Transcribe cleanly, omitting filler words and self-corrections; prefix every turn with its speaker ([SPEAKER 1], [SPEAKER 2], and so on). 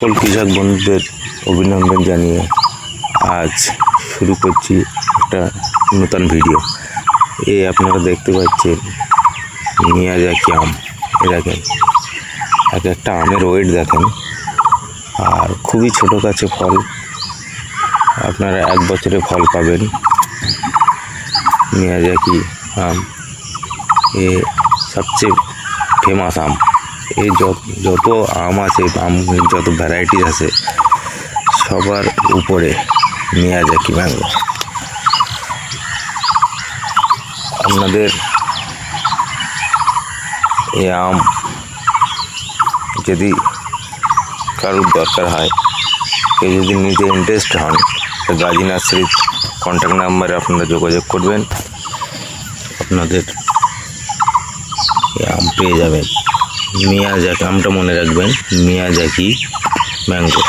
[SPEAKER 1] সকল কৃষক বন্ধুদের অভিনন্দন জানিয়ে আজ শুরু করছি একটা নতুন ভিডিও। আপনারা দেখতে পাচ্ছেন মিয়াজাকি আম। দেখেন এক একটা আমের ওয়েট দেখেন, আর খুবই ছোটো গাছে ফল। আপনারা 1 বছরে ফল পাবেন। মিয়াজাকি আম সবচেয়ে ফেমাস আম। এই যত আম আছে, আমের যত ভ্যারাইটিস আছে, সবার উপরে মিয়াজাকি ম্যাঙ্গো। আপনাদের এই আম যদি কারোর দরকার হয়, কেউ যদি নিজে ইন্টারেস্ট হন, তো গাজী নার্সারির কন্ট্যাক্ট নাম্বারে আপনারা যোগাযোগ করবেন, আপনাদের এই আম পেয়ে যাবেন। মিয়াজাকি আমটা মনে রাখবেন, মিয়াজাকি ম্যাঙ্গো।